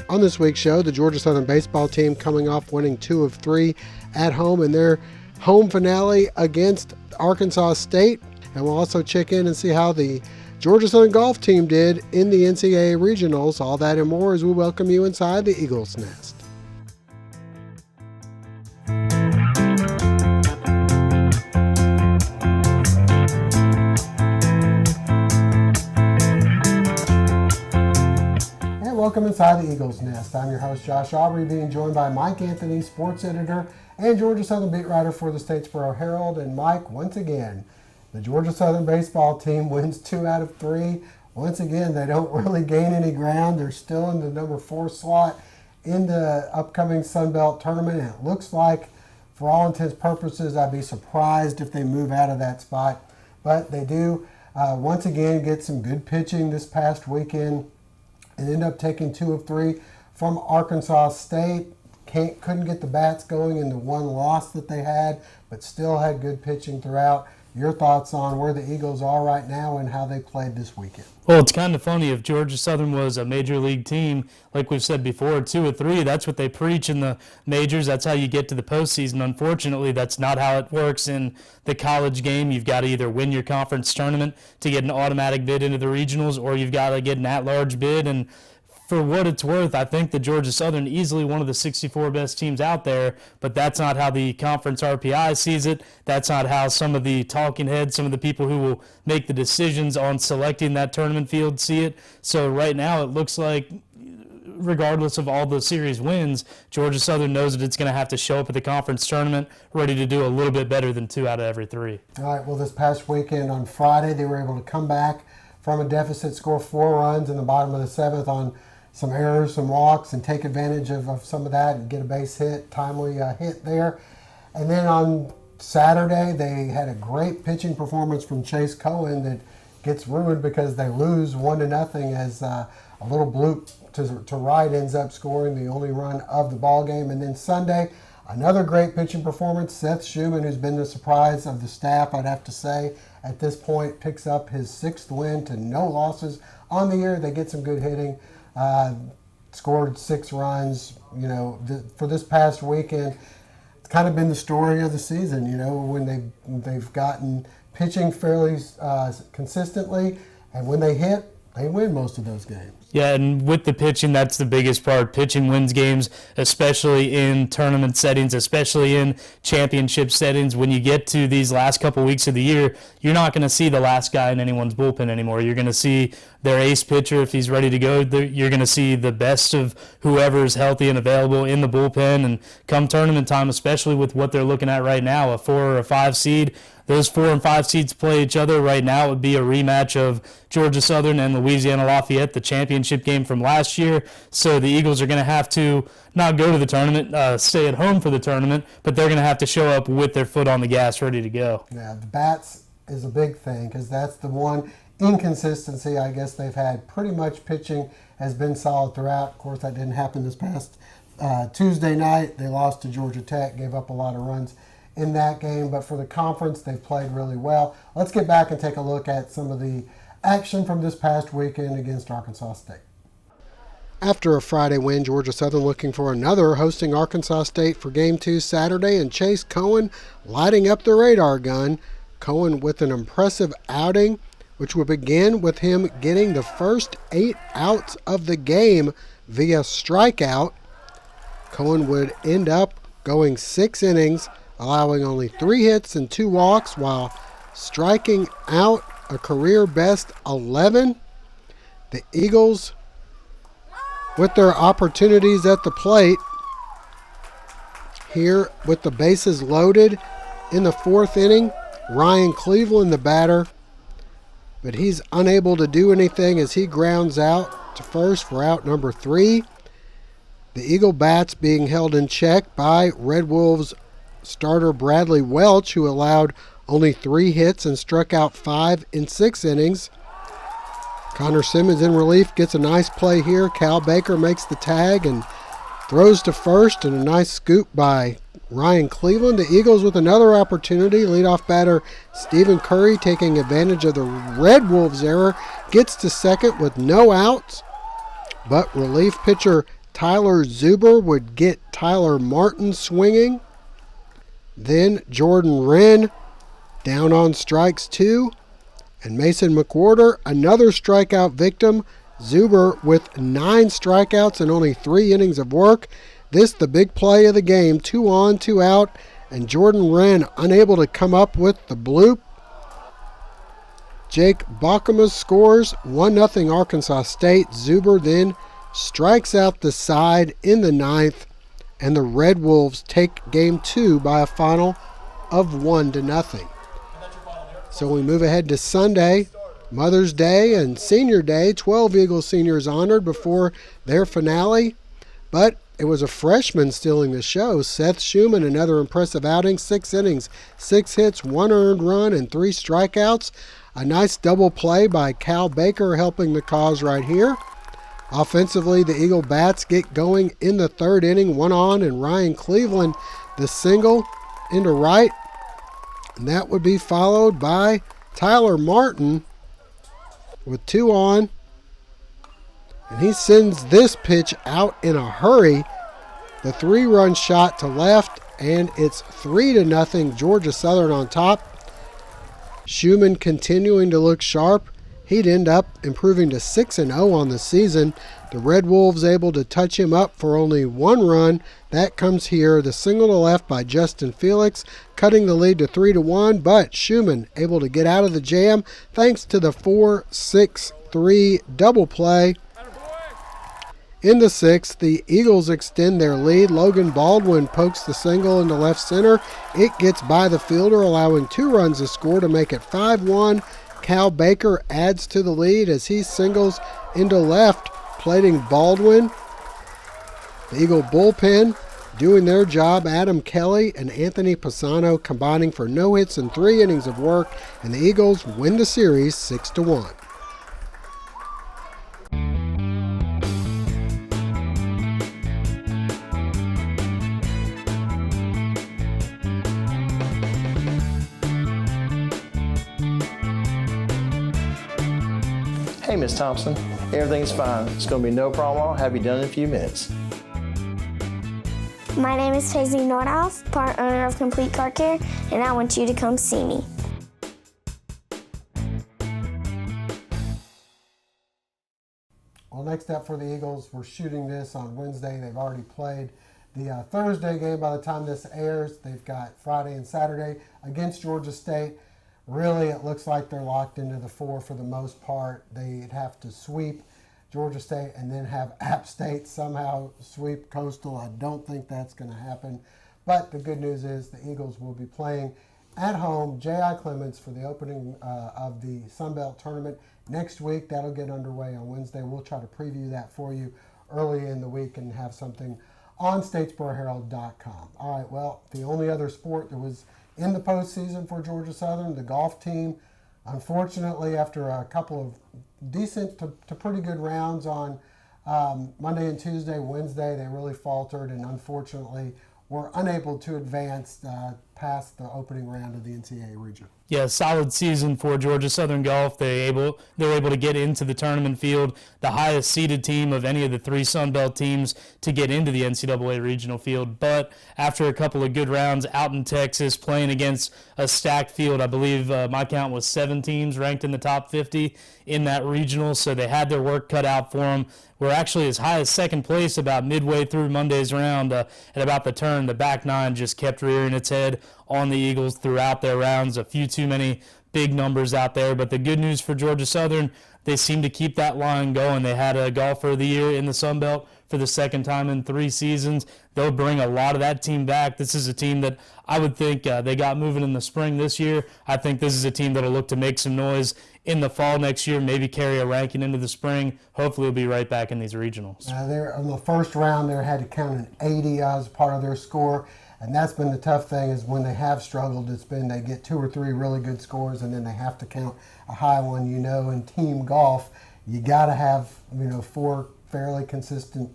On this week's show, the Georgia Southern baseball team coming off winning 2 of 3 at home in their home finale against Arkansas State. And we'll also check in and see how the Georgia Southern golf team did in the NCAA Regionals. All that and more as we welcome you inside the Eagles Nest. Welcome inside the Eagles Nest. I'm your host, Josh Aubrey, being joined by Mike Anthony, sports editor and Georgia Southern beat writer for the Statesboro Herald. And Mike, once again, the Georgia Southern baseball team wins 2 out of 3. Once again, they don't really gain any ground. They're still in the number 4 slot in the upcoming Sun Belt tournament. And it looks like, for all intents and purposes, I'd be surprised if they move out of that spot. But they do, once again, get some good pitching this past weekend. And end up taking 2 of 3 from Arkansas State. Couldn't get the bats going in the one loss that they had, but still had good pitching throughout. Your thoughts on where the Eagles are right now and how they played this weekend? Well, it's kind of funny. If Georgia Southern was a major league team, like we've said before, 2 of 3, that's what they preach in the majors. That's how you get to the postseason. Unfortunately, that's not how it works in the college game. You've got to either win your conference tournament to get an automatic bid into the regionals, or you've got to get an at-large bid. And for what it's worth, I think the Georgia Southern easily one of the 64 best teams out there, but that's not how the conference RPI sees it. That's not how some of the talking heads, some of the people who will make the decisions on selecting that tournament field see it. So right now it looks like, regardless of all the series wins, Georgia Southern knows that it's going to have to show up at the conference tournament ready to do a little bit better than 2 out of every 3. All right, well, this past weekend on Friday, they were able to come back from a deficit, score 4 runs in the bottom of the 7th on some errors, some walks, and take advantage of some of that and get a base hit, timely hit there. And then on Saturday, they had a great pitching performance from Chase Cohen that gets ruined because they lose 1-0 as a little bloop to right ends up scoring the only run of the ball game. And then Sunday, another great pitching performance. Seth Schumann, who's been the surprise of the staff, I'd have to say, at this point, picks up his 6th win to no losses on the year. They get some good hitting. Scored 6 runs. You know, for this past weekend, it's kind of been the story of the season. You know, when they've gotten pitching fairly consistently, and when they hit, they win most of those games. Yeah, and with the pitching, that's the biggest part. Pitching wins games, especially in tournament settings, especially in championship settings. When you get to these last couple weeks of the year, you're not going to see the last guy in anyone's bullpen anymore. You're going to see their ace pitcher if he's ready to go. You're going to see the best of whoever is healthy and available in the bullpen. And come tournament time, especially with what they're looking at right now, a 4 or a 5 seed, those 4 and 5 seeds play each other right now. It would be a rematch of Georgia Southern and Louisiana Lafayette, the championship game from last year. So the Eagles are going to have to not go to the tournament, stay at home for the tournament, but they're going to have to show up with their foot on the gas, ready to go. Yeah, the bats is a big thing because that's the one inconsistency I guess they've had. Pretty much pitching has been solid throughout. Of course, that didn't happen this past Tuesday night. They lost to Georgia Tech, gave up a lot of runs in that game, but for the conference, they've played really well. Let's get back and take a look at some of the action from this past weekend against Arkansas State. After a Friday win, Georgia Southern looking for another, hosting Arkansas State for Game 2 Saturday, and Chase Cohen lighting up the radar gun. Cohen with an impressive outing, which would begin with him getting the first 8 outs of the game via strikeout. Cohen would end up going 6 innings, allowing only 3 hits and 2 walks while striking out a career-best 11. The Eagles, with their opportunities at the plate, here with the bases loaded in the 4th inning, Ryan Cleveland, the batter, but he's unable to do anything as he grounds out to first for out number 3. The Eagle bats being held in check by Red Wolves starter Bradley Welch, who allowed only 3 hits and struck out 5 in 6 innings. Connor Simmons in relief gets a nice play here. Cal Baker makes the tag, and throws to first, and a nice scoop by Ryan Cleveland. The Eagles with another opportunity. Leadoff batter Stephen Curry, taking advantage of the Red Wolves' error, gets to second with no outs. But relief pitcher Tyler Zuber would get Tyler Martin swinging. Then Jordan Wren down on strikes 2. And Mason McWhorter, another strikeout victim. Zuber with 9 strikeouts and only 3 innings of work. This the big play of the game. 2 on, 2 out. And Jordan Wren unable to come up with the bloop. Jake Bachema scores 1-0 Arkansas State. Zuber then strikes out the side in the 9th. And the Red Wolves take game 2 by a final of 1-0. So we move ahead to Sunday, Mother's Day and Senior Day. 12 Eagles seniors honored before their finale. But it was a freshman stealing the show. Seth Schumann, another impressive outing. 6 innings, 6 hits, 1 earned run, and 3 strikeouts. A nice double play by Cal Baker helping the cause right here. Offensively, the Eagle Bats get going in the 3rd inning. 1 on, and Ryan Cleveland, the single into right. And that would be followed by Tyler Martin with 2 on. And he sends this pitch out in a hurry. The 3-run shot to left, and it's 3-0 Georgia Southern on top. Schumann continuing to look sharp. He'd end up improving to 6-0 on the season. The Red Wolves able to touch him up for only 1 run. That comes here. The single to left by Justin Felix, cutting the lead to 3-1. But Schumann able to get out of the jam thanks to the 4-6-3 double play. In the 6th, the Eagles extend their lead. Logan Baldwin pokes the single into left center. It gets by the fielder, allowing 2 runs to score to make it 5-1. Cal Baker adds to the lead as he singles into left, plating Baldwin. The Eagle bullpen doing their job. Adam Kelly and Anthony Pisano combining for no hits and 3 innings of work, and the Eagles win the series 6-1. Hey, Miss Thompson, everything's fine. It's going to be no problem. I'll have you done in a few minutes. My name is Paisley Nordhoff, part owner of Complete Car Care, and I want you to come see me. Well, next up for the Eagles, we're shooting this on Wednesday. They've already played the Thursday game by the time this airs. They've got Friday and Saturday against Georgia State. Really, it looks like they're locked into the 4 for the most part. They'd have to sweep Georgia State and then have App State somehow sweep Coastal. I don't think that's going to happen. But the good news is the Eagles will be playing at home, J.I. Clements, for the opening of the Sun Belt Tournament next week. That'll get underway on Wednesday. We'll try to preview that for you early in the week and have something on statesboroherald.com. All right, well, the only other sport that was in the postseason for Georgia Southern, the golf team, unfortunately, after a couple of decent to pretty good rounds on Monday and Tuesday, Wednesday, they really faltered and unfortunately were unable to advance past the opening round of the NCAA region. Yeah, solid season for Georgia Southern Golf. They're able to get into the tournament field, the highest seeded team of any of the 3 Sun Belt teams to get into the NCAA regional field. But after a couple of good rounds out in Texas, playing against a stacked field, I believe my count was 7 teams ranked in the top 50 in that regional, so they had their work cut out for them. We're actually as high as 2nd place about midway through Monday's round. At about the turn, the back 9 just kept rearing its head on the Eagles throughout their rounds. A few too many big numbers out there, but the good news for Georgia Southern, they seem to keep that line going. They had a golfer of the year in the Sun Belt for the 2nd time in 3 seasons. They'll bring a lot of that team back. This is a team that I would think they got moving in the spring this year. I think this is a team that'll look to make some noise in the fall next year, maybe carry a ranking into the spring. Hopefully, we'll be right back in these regionals. They're in the first round, they had to count an 80 as part of their score. And that's been the tough thing, is when they have struggled, it's been they get 2 or 3 really good scores and then they have to count a high one. In team golf, you got to have 4 fairly consistent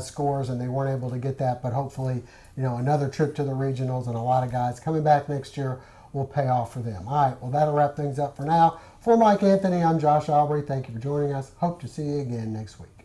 scores, and they weren't able to get that. But hopefully, another trip to the regionals and a lot of guys coming back next year will pay off for them. All right, well, that'll wrap things up for now. For Mike Anthony, I'm Josh Aubrey. Thank you for joining us. Hope to see you again next week.